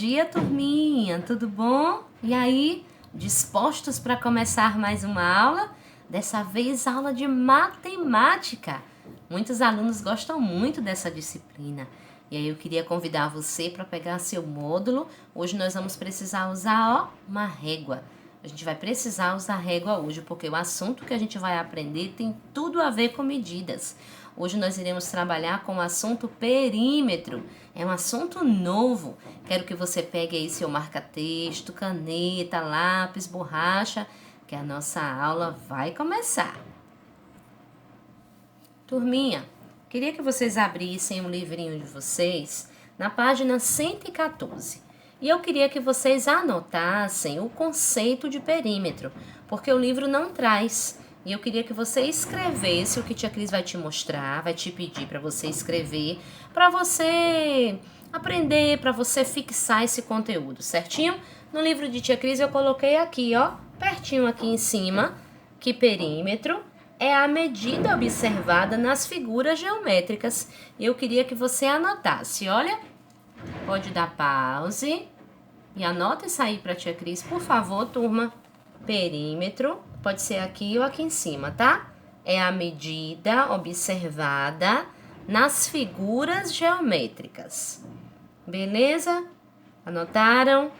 dia, turminha, tudo bom? E aí, dispostos para começar mais uma aula? Dessa vez, aula de matemática. Muitos alunos gostam muito dessa disciplina. E aí eu queria convidar você para pegar seu módulo. Hoje nós vamos precisar usar, uma régua. A gente vai precisar usar régua hoje, porque o assunto que a gente vai aprender tem tudo a ver com medidas. Hoje nós iremos trabalhar com o assunto perímetro. É um assunto novo. Quero que você pegue aí seu marca-texto, caneta, lápis, borracha, que a nossa aula vai começar. Turminha, queria que vocês abrissem um livrinho de vocês na página 114. E eu queria que vocês anotassem o conceito de perímetro, porque o livro não traz. E eu queria que você escrevesse o que tia Cris vai te mostrar, vai te pedir para você escrever, para você aprender, para você fixar esse conteúdo, certinho? No livro de tia Cris eu coloquei aqui, ó, pertinho aqui em cima, que perímetro é a medida observada nas figuras geométricas. E eu queria que você anotasse, olha, pode dar pause e anota isso aí para tia Cris, por favor, turma. Perímetro, pode ser aqui ou aqui em cima, tá? É a medida observada nas figuras geométricas. Beleza? Anotaram?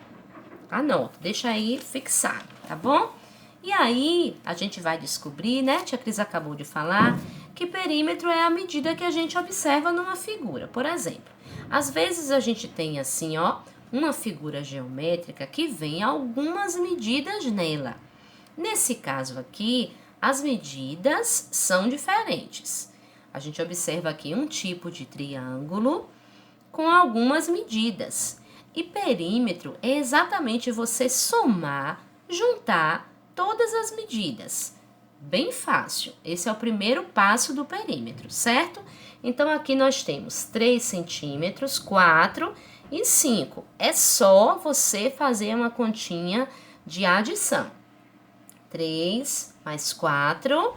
Anota, deixa aí fixado, tá bom? E aí, a gente vai descobrir, né? Tia Cris acabou de falar que perímetro é a medida que a gente observa numa figura. Por exemplo, às vezes a gente tem assim, ó, uma figura geométrica que vem algumas medidas nela. Nesse caso aqui, as medidas são diferentes. A gente observa aqui um tipo de triângulo com algumas medidas. E perímetro é exatamente você somar, juntar todas as medidas. Bem fácil. Esse é o primeiro passo do perímetro, certo? Então, aqui nós temos 3 centímetros, 4 e 5. É só você fazer uma continha de adição. 3 mais 4,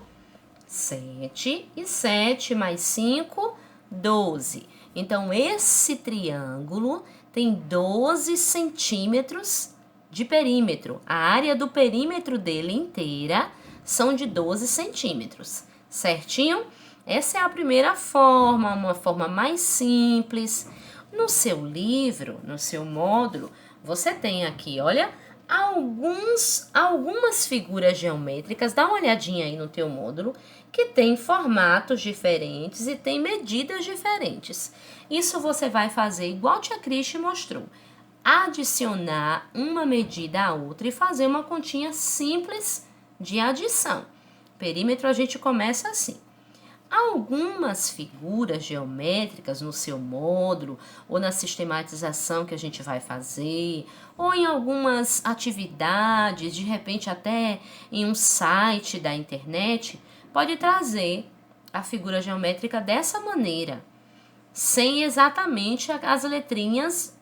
7. E 7 mais 5, 12. Então, esse triângulo tem 12 centímetros de perímetro. A área do perímetro dele inteira são de 12 centímetros, certinho? Essa é a primeira forma, uma forma mais simples. No seu livro, no seu módulo, você tem aqui, olha, algumas figuras geométricas. Dá uma olhadinha aí no teu módulo, que tem formatos diferentes e tem medidas diferentes. Isso você vai fazer igual a tia Cris mostrou. Adicionar uma medida à outra e fazer uma continha simples de adição. Perímetro a gente começa assim. Algumas figuras geométricas no seu módulo ou na sistematização que a gente vai fazer, ou em algumas atividades, de repente até em um site da internet, pode trazer a figura geométrica dessa maneira, sem exatamente as letrinhas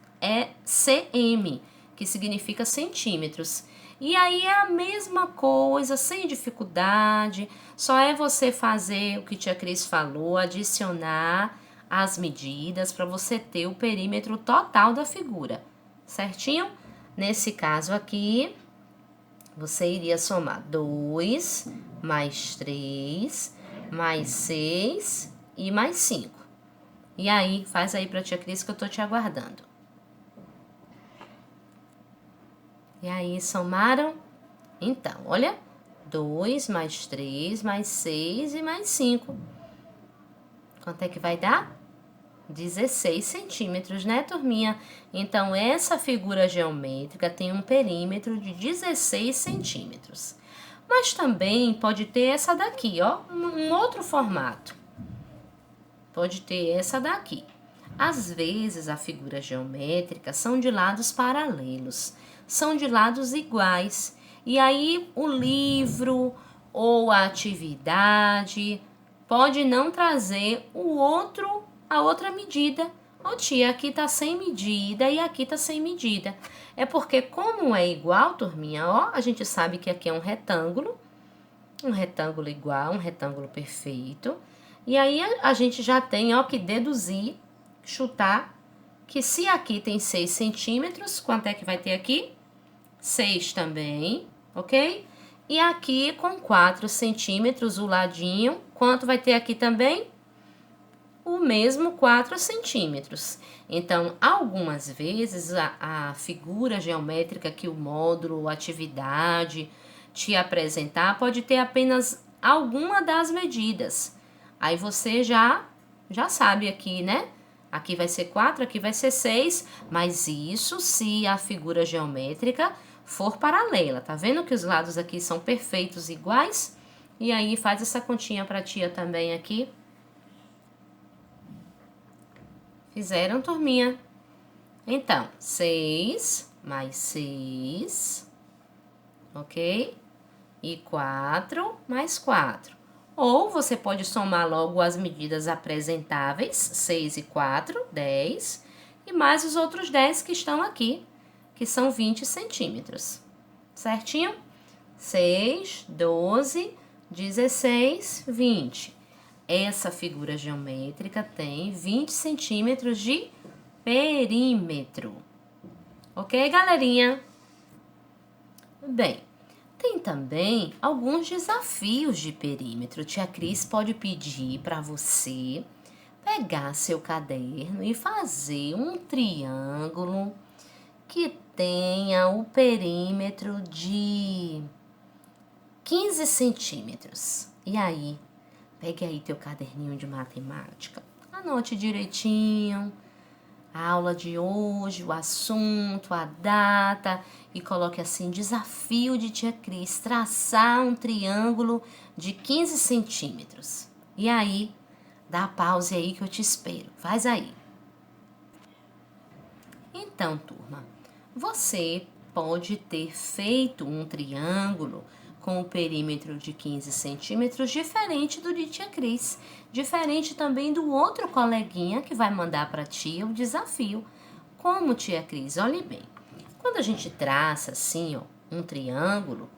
CM, que significa centímetros. E aí é a mesma coisa, sem dificuldade, só é você fazer o que tia Cris falou, adicionar as medidas para você ter o perímetro total da figura, certinho? Nesse caso aqui, você iria somar 2, mais 3, mais 6 e mais 5. E aí, faz aí pra tia Cris que eu tô te aguardando. E aí, somaram? Então, olha, 2 mais 3 mais 6 e mais 5. Quanto é que vai dar? 16 centímetros, né, turminha? Então, essa figura geométrica tem um perímetro de 16 centímetros. Mas também pode ter essa daqui, ó, um outro formato. Pode ter essa daqui. Às vezes, a figura geométrica são de lados paralelos, são de lados iguais. E aí, o livro ou a atividade pode não trazer a outra medida. Ó, tia, aqui tá sem medida e aqui tá sem medida. É porque, como é igual, turminha, ó, a gente sabe que aqui é um retângulo igual, um retângulo perfeito. E aí, a gente já tem, ó, que deduzir, chutar que se aqui tem 6 centímetros, quanto é que vai ter aqui? 6 também, ok? E aqui com 4 centímetros, o ladinho, quanto vai ter aqui também? O mesmo 4 centímetros. Então, algumas vezes, a figura geométrica que o módulo, a atividade te apresentar pode ter apenas alguma das medidas. Aí você já sabe aqui, né? Aqui vai ser 4, aqui vai ser 6, mas isso se a figura geométrica for paralela. Tá vendo que os lados aqui são perfeitos iguais? E aí faz essa continha pra tia também aqui. Fizeram, turminha? Então, 6 mais 6, ok? E 4 mais 4. Ou você pode somar logo as medidas apresentáveis, 6 e 4, 10, e mais os outros 10 que estão aqui, que são 20 centímetros. Certinho? 6, 12, 16, 20. Essa figura geométrica tem 20 centímetros de perímetro. Ok, galerinha? Bem, tem também alguns desafios de perímetro. Tia Cris pode pedir para você pegar seu caderno e fazer um triângulo que tenha o perímetro de 15 centímetros. E aí, pegue aí teu caderninho de matemática, anote direitinho a aula de hoje, o assunto, a data e coloque assim, desafio de tia Cris, traçar um triângulo de 15 centímetros. E aí, dá pause aí que eu te espero. Faz aí. Então, turma, você pode ter feito um triângulo com o perímetro de 15 centímetros, diferente do de tia Cris, diferente também do outro coleguinha que vai mandar para tia o desafio. Como, tia Cris? Olhe bem, quando a gente traça assim, ó, um triângulo,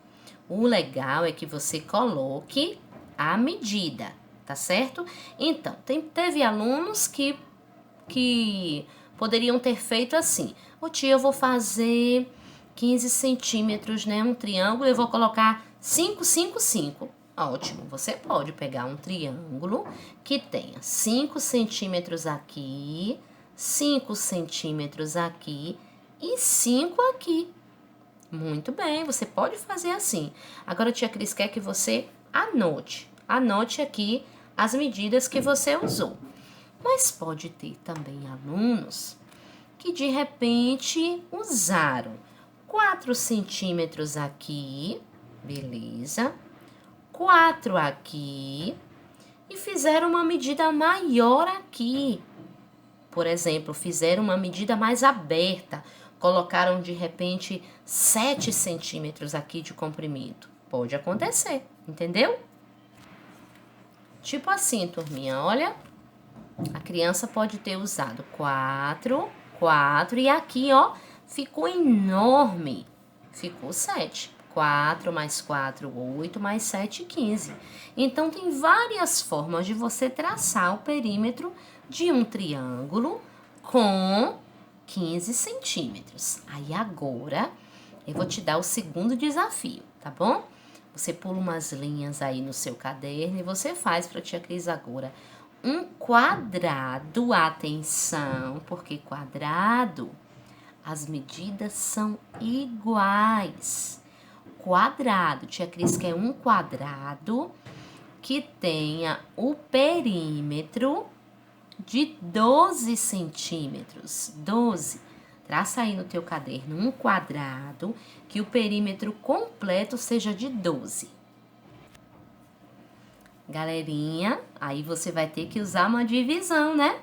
o legal é que você coloque a medida, tá certo? Então, teve alunos que poderiam ter feito assim, ô tia, eu vou fazer 15 centímetros, né, um triângulo, eu vou colocar 5, 5, 5. Ótimo, você pode pegar um triângulo que tenha 5 centímetros aqui, 5 centímetros aqui e 5 aqui. Muito bem, você pode fazer assim. Agora a tia Cris quer que você anote aqui as medidas que você usou. Mas pode ter também alunos que de repente usaram 4 centímetros aqui, beleza, 4 aqui e fizeram uma medida maior aqui. Por exemplo, fizeram uma medida mais aberta, colocaram de repente 7 centímetros aqui de comprimento. Pode acontecer, entendeu? Tipo assim, turminha, olha, a criança pode ter usado 4 e aqui, ó, ficou enorme. Ficou 7. 4 mais 4, 8 mais 7, 15. Então, tem várias formas de você traçar o perímetro de um triângulo com 15 centímetros. Aí, agora, eu vou te dar o segundo desafio, tá bom? Você pula umas linhas aí no seu caderno e você faz para a tia Cris agora um quadrado. Atenção, porque quadrado, as medidas são iguais. Quadrado, tia Cris quer um quadrado que tenha o perímetro de 12 centímetros. 12. Traça aí no teu caderno um quadrado que o perímetro completo seja de 12. Galerinha, aí você vai ter que usar uma divisão, né?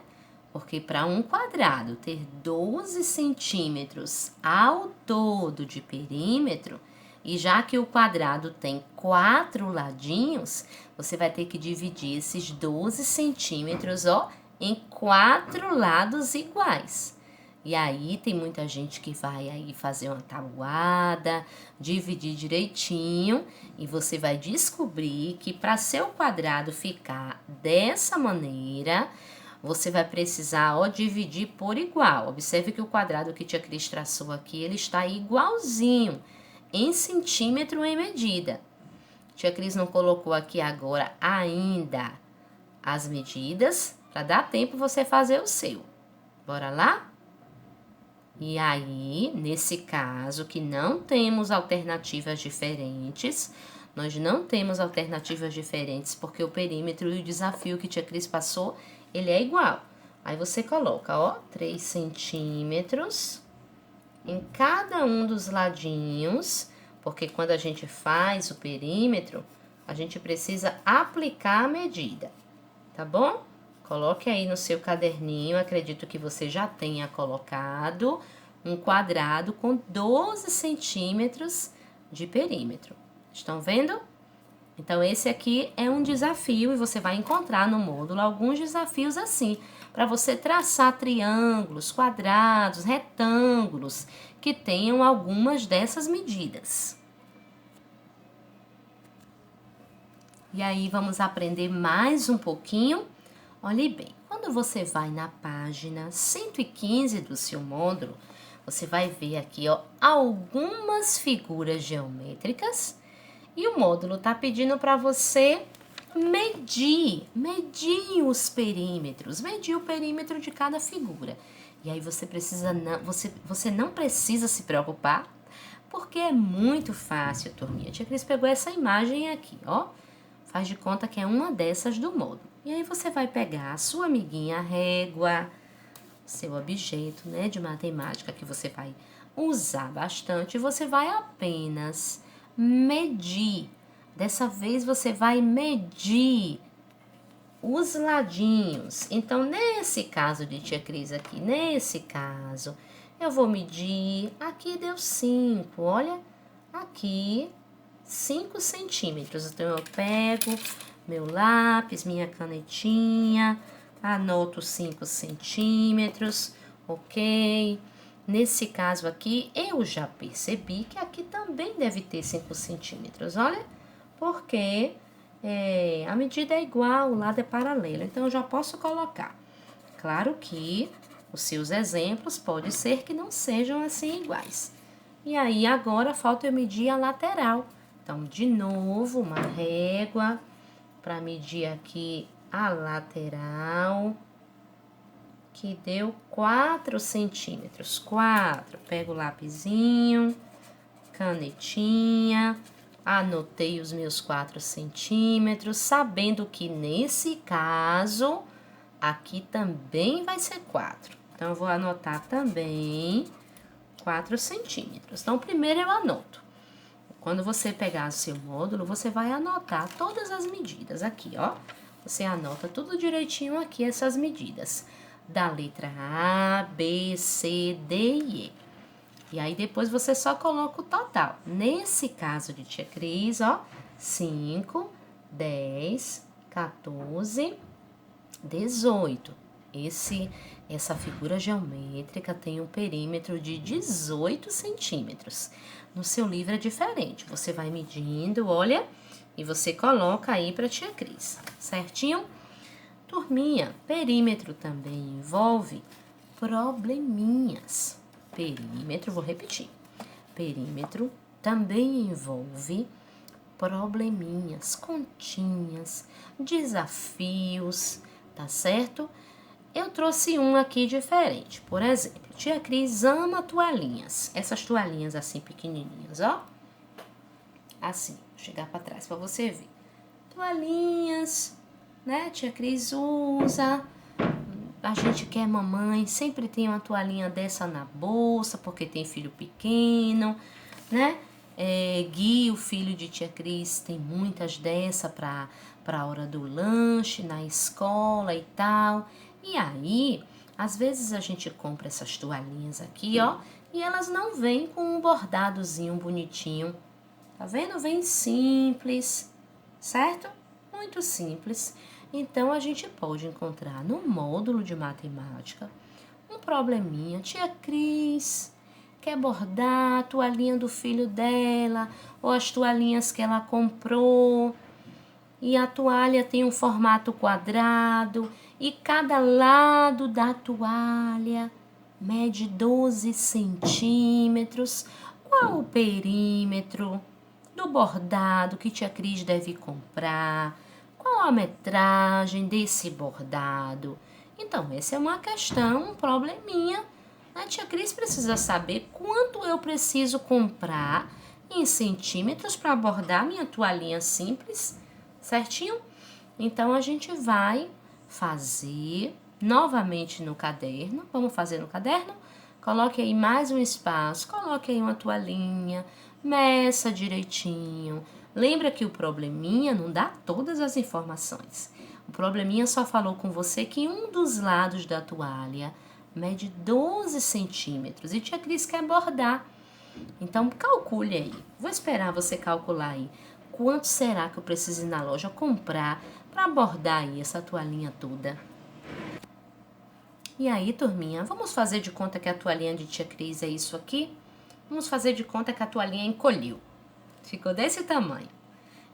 Porque para um quadrado ter 12 centímetros ao todo de perímetro, e já que o quadrado tem 4 ladinhos, você vai ter que dividir esses 12 centímetros, ó, em 4 lados iguais. E aí tem muita gente que vai aí fazer uma tabuada, dividir direitinho, e você vai descobrir que para seu quadrado ficar dessa maneira, você vai precisar, ó, dividir por igual. Observe que o quadrado que tia Cris traçou aqui, ele está igualzinho, em centímetro em medida. Tia Cris não colocou aqui agora ainda as medidas, para dar tempo você fazer o seu. Bora lá? E aí, nesse caso que não temos alternativas diferentes, nós não temos alternativas diferentes porque o perímetro e o desafio que tia Cris passou, ele é igual. Aí você coloca, ó, 3 centímetros em cada um dos ladinhos, porque quando a gente faz o perímetro, a gente precisa aplicar a medida, tá bom? Coloque aí no seu caderninho, acredito que você já tenha colocado um quadrado com 12 centímetros de perímetro. Estão vendo? Então, esse aqui é um desafio e você vai encontrar no módulo alguns desafios assim, para você traçar triângulos, quadrados, retângulos, que tenham algumas dessas medidas. E aí, vamos aprender mais um pouquinho. Olhe bem, quando você vai na página 115 do seu módulo, você vai ver aqui, ó, algumas figuras geométricas e o módulo tá pedindo para você medir os perímetros, medir o perímetro de cada figura. E aí você não precisa se preocupar, porque é muito fácil, turminha. A tia Cris pegou essa imagem aqui, ó. Faz de conta que é uma dessas do módulo. E aí você vai pegar a sua amiguinha a régua, seu objeto, né, de matemática que você vai usar bastante, e você vai apenas medir. Dessa vez você vai medir os ladinhos. Então, nesse caso de tia Cris aqui, nesse caso, eu vou medir, aqui deu 5, olha, aqui 5 centímetros. Então, eu pego meu lápis, minha canetinha, anoto 5 centímetros, ok? Nesse caso aqui, eu já percebi que aqui também deve ter 5 centímetros, olha, porque a medida é igual, o lado é paralelo, então eu já posso colocar. Claro que os seus exemplos pode ser que não sejam assim iguais. E aí, agora falta eu medir a lateral. Então, de novo, uma régua para medir aqui a lateral, que deu 4 centímetros. 4. Pego o lapisinho, canetinha, anotei os meus 4 centímetros, sabendo que nesse caso, aqui também vai ser 4. Então, eu vou anotar também 4 centímetros. Então, primeiro eu anoto. Quando você pegar o seu módulo, você vai anotar todas as medidas aqui, ó. Você anota tudo direitinho aqui, essas medidas. Da letra A, B, C, D e E. E aí, depois você só coloca o total. Nesse caso de tia Cris, ó, 5, 10, 14, 18. Essa figura geométrica tem um perímetro de 18 centímetros. No seu livro é diferente. Você vai medindo, olha, e você coloca aí para tia Cris, certinho? Turminha, perímetro também envolve probleminhas. Perímetro, vou repetir. Perímetro também envolve probleminhas, continhas, desafios, tá certo? Eu trouxe um aqui diferente. Por exemplo, tia Cris ama toalhinhas. Essas toalhinhas assim pequenininhas, ó. Assim, vou chegar para trás para você ver. Toalhinhas, né? Tia Cris usa. A gente que é mamãe sempre tem uma toalhinha dessa na bolsa, porque tem filho pequeno, né? Gui, o filho de tia Cris, tem muitas dessa para a hora do lanche, na escola e tal. E aí, às vezes a gente compra essas toalhinhas aqui, ó, e elas não vêm com um bordadozinho bonitinho. Tá vendo? Vem simples, certo? Muito simples. Então, a gente pode encontrar no módulo de matemática um probleminha. Tia Cris quer bordar a toalhinha do filho dela ou as toalhinhas que ela comprou. e a toalha tem um formato quadrado e cada lado da toalha mede 12 centímetros. Qual o perímetro do bordado que tia Cris deve comprar? Qual a metragem desse bordado? Então, essa é uma questão, um probleminha. A tia Cris precisa saber quanto eu preciso comprar em centímetros para bordar minha toalhinha simples, certinho? Então, a gente vai fazer novamente no caderno. Vamos fazer no caderno? Coloque aí mais um espaço, coloque aí uma toalhinha, meça direitinho. Lembra que o probleminha não dá todas as informações. O probleminha só falou com você que um dos lados da toalha mede 12 centímetros e tia Cris quer bordar. Então, calcule aí. Vou esperar você calcular aí. Quanto será que eu preciso ir na loja comprar para bordar aí essa toalhinha toda? E aí, turminha, vamos fazer de conta que a toalhinha de tia Cris é isso aqui? Vamos fazer de conta que a toalhinha encolheu. Ficou desse tamanho.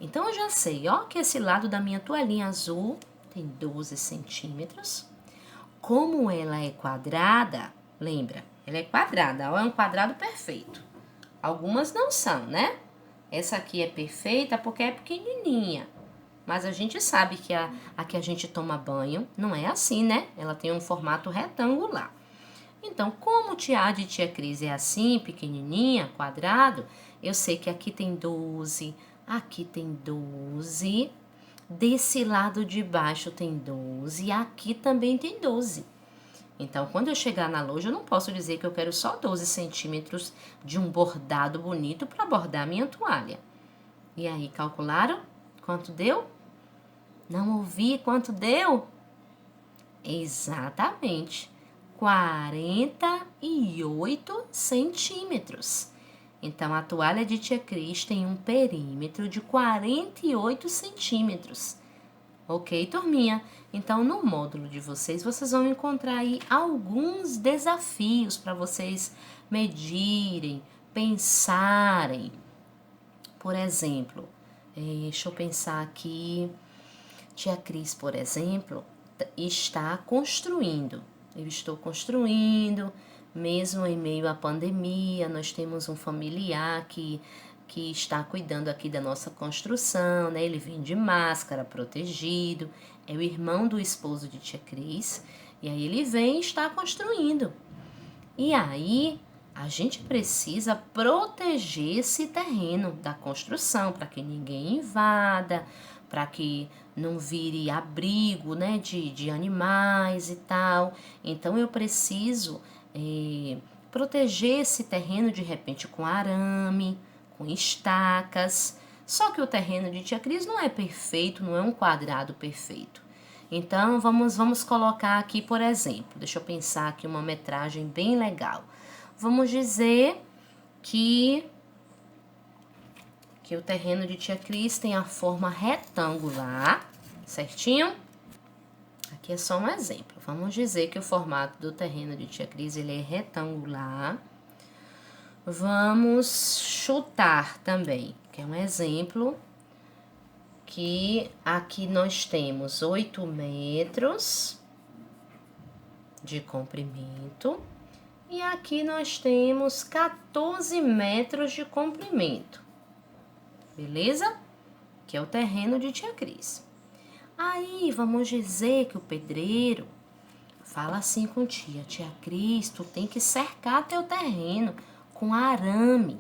Então, eu já sei, ó, que esse lado da minha toalhinha azul tem 12 centímetros. Como ela é quadrada, lembra, ela é quadrada, ó, é um quadrado perfeito. Algumas não são, né? Essa aqui é perfeita porque é pequenininha. Mas a gente sabe que a que a gente toma banho não é assim, né? Ela tem um formato retangular. Então, como o tiara de tia Cris é assim, pequenininha, quadrado, eu sei que aqui tem 12, aqui tem 12, desse lado de baixo tem 12 e aqui também tem 12. Então, quando eu chegar na loja, eu não posso dizer que eu quero só 12 centímetros de um bordado bonito para bordar minha toalha. E aí, calcularam quanto deu? Não ouvi quanto deu? Exatamente, 48 centímetros. Então, a toalha de tia Cris tem um perímetro de 48 centímetros. Ok, turminha? Então, no módulo de vocês, vocês vão encontrar aí alguns desafios para vocês medirem, pensarem. Por exemplo, deixa eu pensar aqui. Tia Cris, por exemplo, está construindo. Eu estou construindo, mesmo em meio à pandemia, nós temos um familiar que está cuidando aqui da nossa construção, né? Ele vem de máscara, protegido, é o irmão do esposo de tia Cris, e aí ele vem e está construindo. E aí, a gente precisa proteger esse terreno da construção para que ninguém invada, para que não vire abrigo, né, de animais e tal. Então, eu preciso proteger esse terreno de repente com arame, com estacas. Só que o terreno de tia Cris não é perfeito, não é um quadrado perfeito. Então, vamos colocar aqui, por exemplo, deixa eu pensar aqui uma metragem bem legal. Vamos dizer que o terreno de tia Cris tem a forma retangular, certinho? Aqui é só um exemplo. Vamos dizer que o formato do terreno de tia Cris, ele é retangular. Vamos chutar também, que é um exemplo, que aqui nós temos 8 metros de comprimento e aqui nós temos 14 metros de comprimento, beleza? Que é o terreno de tia Cris. Aí vamos dizer que o pedreiro fala assim com tia Cris, tu tem que cercar teu terreno com arame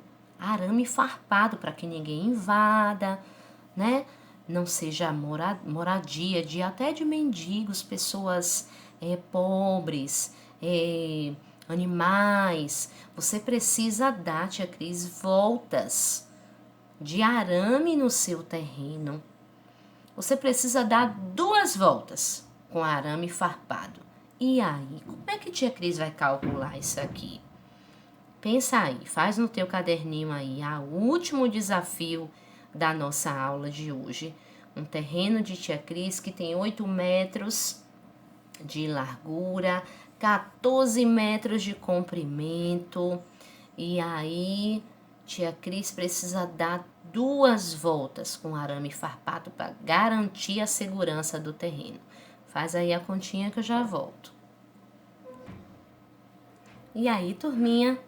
farpado para que ninguém invada, né? Não seja moradia até de mendigos, pessoas pobres, animais. Você precisa dar, tia Cris, voltas de arame no seu terreno. Você precisa dar 2 voltas com arame farpado. E aí, como é que tia Cris vai calcular isso aqui? Pensa aí, faz no teu caderninho aí, o último desafio da nossa aula de hoje. Um terreno de tia Cris que tem 8 metros de largura, 14 metros de comprimento. E aí, tia Cris precisa dar 2 voltas com arame farpado para garantir a segurança do terreno. Faz aí a continha que eu já volto. E aí, turminha,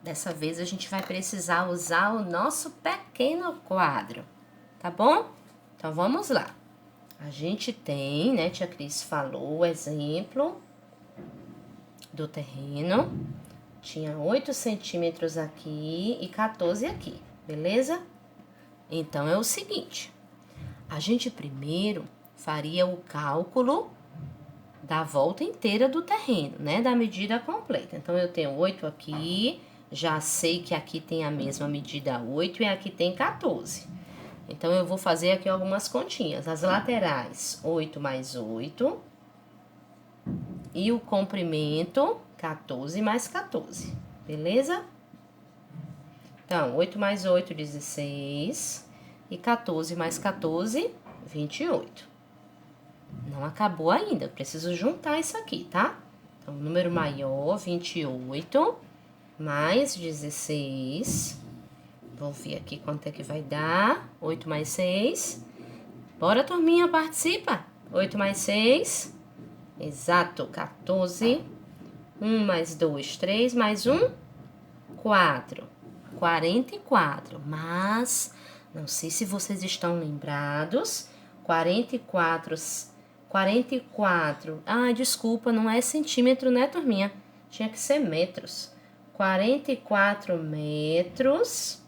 dessa vez a gente vai precisar usar o nosso pequeno quadro, tá bom? Então, vamos lá. A gente tem, né, tia Cris falou o exemplo do terreno. Tinha 8 centímetros aqui e 14 aqui, beleza? Então, é o seguinte. A gente primeiro faria o cálculo da volta inteira do terreno, né? Da medida completa. Então, eu tenho 8 aqui, já sei que aqui tem a mesma medida 8 e aqui tem 14. Então, eu vou fazer aqui algumas continhas. As laterais, 8 mais 8. E o comprimento, 14 mais 14, beleza? Então, 8 mais 8, 16. E 14 mais 14, 28. Não acabou ainda, eu preciso juntar isso aqui, tá? Então, número maior, 28, mais 16. Vou ver aqui quanto é que vai dar. 8 mais 6. Bora, turminha, participa. 8 mais 6. Exato, 14. 1 mais 2, 3, mais 1, 4. 44. Mas, não sei se vocês estão lembrados. 44. Ai, desculpa, não é centímetro, né, turminha? Tinha que ser metros. 44 metros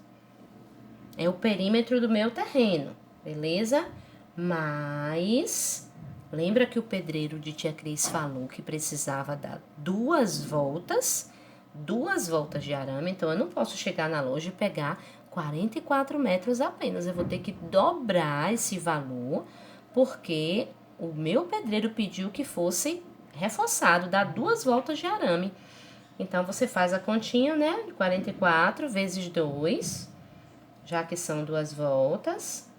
é o perímetro do meu terreno, beleza? Mas lembra que o pedreiro de tia Cris falou que precisava dar 2 voltas de arame, então eu não posso chegar na loja e pegar 44 metros apenas. Eu vou ter que dobrar esse valor, porque o meu pedreiro pediu que fosse reforçado, dar 2 voltas de arame. Então, você faz a continha, né? De 44 vezes 2, já que são 2 voltas,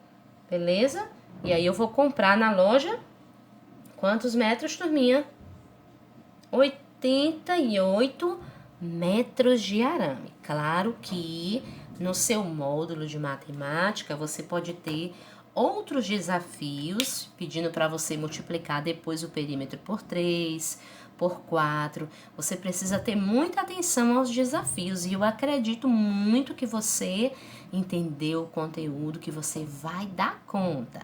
beleza? E aí, eu vou comprar na loja, quantos metros, turminha? 88 metros de arame. Claro que no seu módulo de matemática, você pode ter outros desafios, pedindo para você multiplicar depois o perímetro por 3, por 4. Você precisa ter muita atenção aos desafios e eu acredito muito que você entendeu o conteúdo, que você vai dar conta.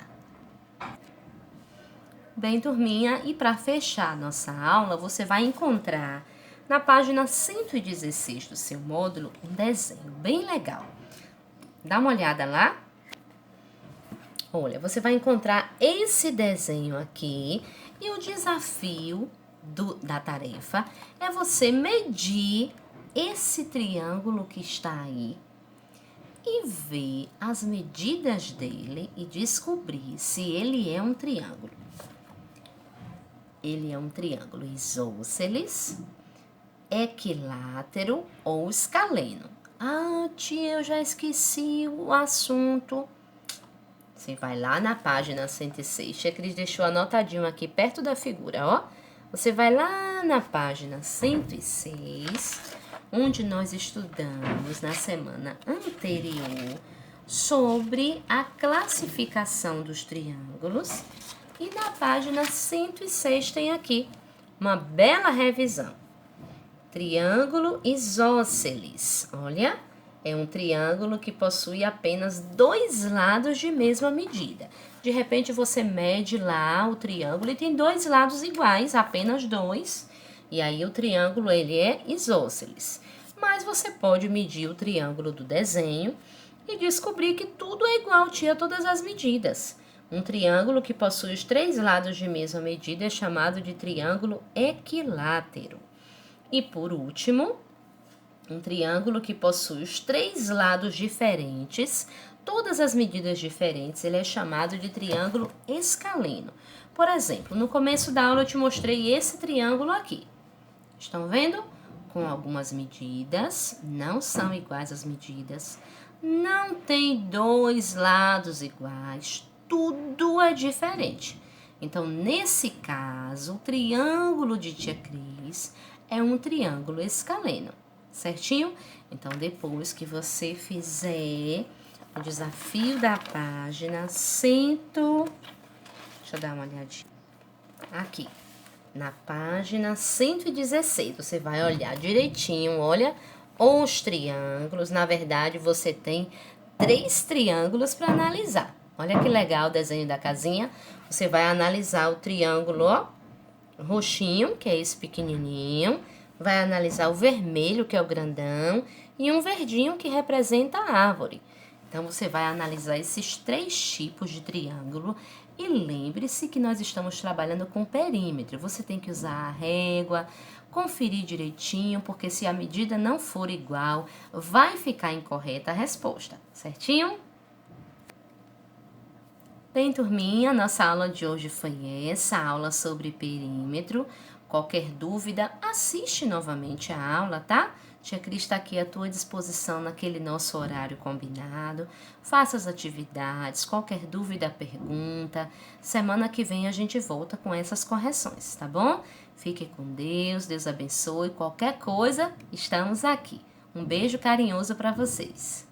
Bem, turminha, e para fechar nossa aula, você vai encontrar na página 116 do seu módulo um desenho bem legal. Dá uma olhada lá. Olha, você vai encontrar esse desenho aqui e o desafio da tarefa é você medir esse triângulo que está aí e ver as medidas dele e descobrir se ele é um triângulo. Ele é um triângulo isósceles, equilátero ou escaleno. Ah, tia, eu já esqueci o assunto. Você vai lá na página 106, tia Cris deixou anotadinho aqui perto da figura, ó. Você vai lá na página 106, onde nós estudamos na semana anterior sobre a classificação dos triângulos. E na página 106 tem aqui uma bela revisão. Triângulo isósceles. Olha, é um triângulo que possui apenas 2 lados de mesma medida. De repente, você mede lá o triângulo e tem 2 lados iguais, apenas 2. E aí, o triângulo, ele é isósceles. Mas você pode medir o triângulo do desenho e descobrir que tudo é igual, tinha todas as medidas. Um triângulo que possui os 3 lados de mesma medida é chamado de triângulo equilátero. E por último, um triângulo que possui os 3 lados diferentes, todas as medidas diferentes, ele é chamado de triângulo escaleno. Por exemplo, no começo da aula eu te mostrei esse triângulo aqui. Estão vendo? Com algumas medidas, não são iguais as medidas, não tem 2 lados iguais, tudo é diferente. Então, nesse caso, o triângulo de tia Cris é um triângulo escaleno, certinho? Então, depois que você fizer O desafio da página cento... Deixa eu dar uma olhadinha. Aqui, na página 116, você vai olhar direitinho, olha os triângulos. Na verdade, você tem 3 triângulos para analisar. Olha que legal o desenho da casinha. Você vai analisar o triângulo, ó, roxinho, que é esse pequenininho. Vai analisar o vermelho, que é o grandão. E um verdinho, que representa a árvore. Então, você vai analisar esses 3 tipos de triângulo. E lembre-se que nós estamos trabalhando com perímetro. Você tem que usar a régua, conferir direitinho, porque se a medida não for igual, vai ficar incorreta a resposta, certinho? Bem, turminha, nossa aula de hoje foi essa, aula sobre perímetro. Qualquer dúvida, assiste novamente a aula, tá? Tia Cris está aqui à tua disposição naquele nosso horário combinado. Faça as atividades, qualquer dúvida, pergunta. Semana que vem a gente volta com essas correções, tá bom? Fique com Deus, Deus abençoe. Qualquer coisa, estamos aqui. Um beijo carinhoso para vocês.